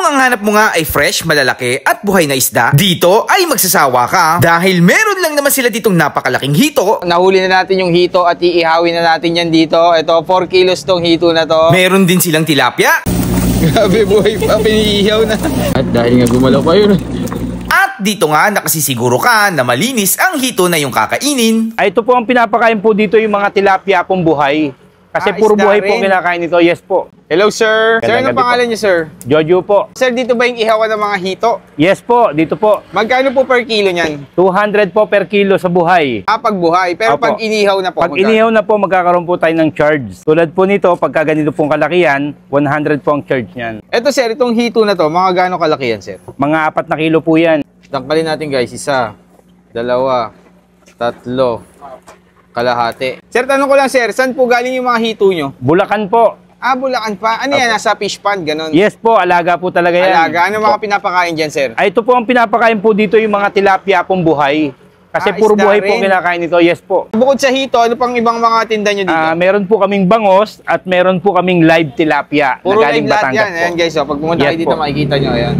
ang hanap mo nga ay fresh, malalaki at buhay na isda, dito ay magsasawa ka dahil meron lang naman sila ditong napakalaking hito. Nahuli na natin yung hito at iihawin na natin yan dito. Ito, 4 kilos tong hito na to. Meron din silang tilapia. Grabe, buhay pa, piniihaw na. At dahil nga gumalaw pa yun. At dito nga nakasisiguro ka na malinis ang hito na yung kakainin. Ay, ito po ang pinapakain po dito yung mga tilapia pong buhay. Kasi puro buhay po kinakain ito. Yes po. Hello, sir. Sir, ano pangalan niyo, sir? Jojo po. Sir, dito ba yung ihawan ng mga hito? Yes po, dito po. Magkano po per kilo niyan? 200 po per kilo sa buhay. Pag buhay. Pero Opo. pag inihaw na po, Pag inihaw na po, magkakaroon po tayo ng charge. Tulad po nito, pagka ganito pong kalakihan, 100 po ang charge niyan. Ito, sir, itong hito na to, mga gaano kalaki yan, sir? Mga 4 na kilo po yan. Tangkalin natin, guys. 1, 2, 3, kalahati. Sir, tanong ko lang, sir, saan po galing yung mga hito nyo? Bulacan po. Bulacan pa. Ano yan? Nasa fish pond, ganun? Yes po, alaga po talaga yan. Alaga. Ano mga pinapakain dyan, sir? Ay, ito po ang pinapakain po dito yung mga tilapia pong buhay. Kasi puro isda buhay rin. po kinakain ito. Yes po. Bukod sa hito, ano pang ibang mga tinda nyo dito? Meron po kaming bangos at meron po kaming live tilapia Puro na galing live lahat Batangas yan. po. Ayan, guys. Pag pumunta Yes kayo dito, po. makikita nyo. Ayan.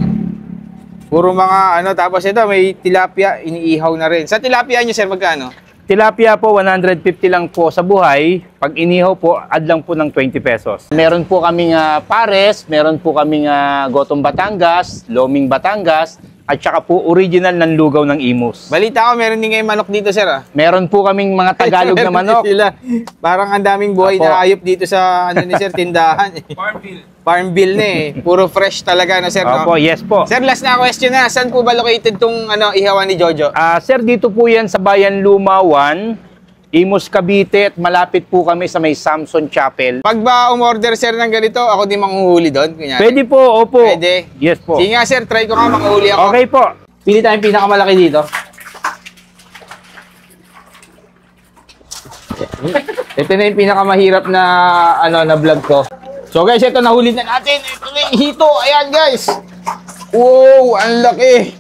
Puro mga ano. Tapos ito, may tilapia. Iniihaw na rin. Sa tilapia nyo, sir, magkano? Tilapia po, 150 lang po sa buhay. Pag inihaw po, add lang po ng 20 pesos. Meron po kaming pares, meron po kaming gotong Batangas, loming Batangas, at saka po original ng lugaw ng imus. Balita ko, meron din ngayong manok dito, sir. Meron po kaming mga Tagalog na manok. Sila. Parang ang daming buhay Apo. na hayop dito sa ano ni sir, tindahan. Farmville na eh. Puro fresh talaga, no, sir? Opo, No? yes po. Sir, last na question na. Saan po ba located tong ihawan ni Jojo? Sir, dito po yan sa Bayan Lumawan, Imus, Cavite, at malapit po kami sa may Samson Chapel. Pag ba umorder, sir, ng ganito, ako din manghuhuli doon? Kunyari? Pwede po, opo. Pwede? Yes po. Sige nga, sir. Try ko nga, manghuli ako. Okay po. Pili tayong pinakamalaki dito. Ito na yung pinakamahirap na na vlog ko. So guys, ito nahuli na natin. Ito na yung hito. Ayan guys. Wow, ang laki.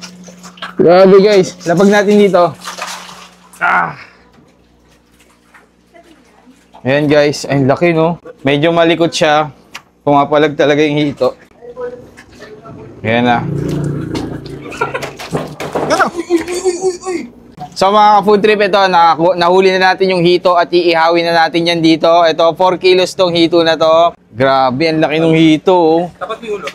Grabe guys. Lapag natin dito. Ayan guys, ang laki no. Medyo malikot siya. Pumapalag talaga yung hito. Ayan na. So mga food trip, ito, nahuli na natin yung hito at iihawin na natin yan dito. Ito, 4 kilos tong hito na to. Grabe, ang laki ng hito. Dapat may ulo.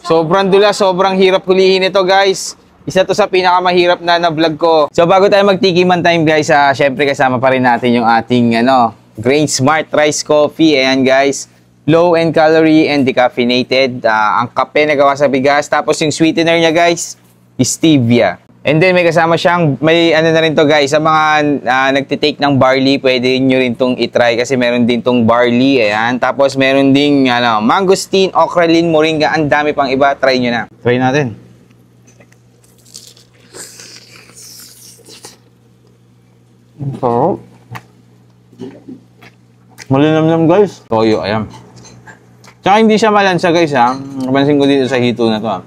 Sobrang dula, sobrang hirap hulihin ito guys. Isa to sa pinakamahirap na vlog ko. So bago tayo magtikiman time guys, syempre kasama pa rin natin yung ating Grain Smart Rice Coffee. Ayan guys, low in calorie and decaffeinated. Ang kape na gawa sa bigas. Tapos yung sweetener niya guys, stevia. And then may kasama siyang, may ano na rin to guys, sa mga nagtitake ng barley, pwede nyo rin tong itry kasi meron din tong barley, ayan. Tapos meron ding mangosteen, okralin, moringa, ang dami pang iba, try nyo na. Try natin. So, malinamnam guys. Toyo, ayan. Tsaka hindi siya malansa guys ha. Kapansin ko dito sa hito na to ha.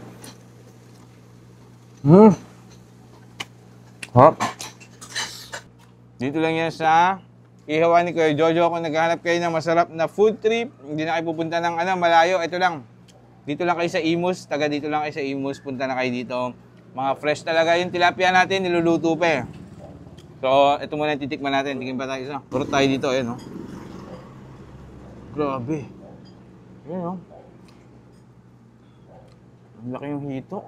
Hop. Dito lang yan sa ihawan ni Kuya Jojo. Kung naghahanap kayo ng masarap na food trip, hindi na kayo pupunta ng malayo, ito lang. Dito lang kayo sa Imus, taga dito lang kayo sa Imus, punta na kayo dito. Mga fresh talaga yung tilapia natin, niluluto pa eh. So, ito muna yung titikman natin. Tingin pa tayo isa. Puro tayo dito, ayan Grabe. Ayan Ang laki yung hito.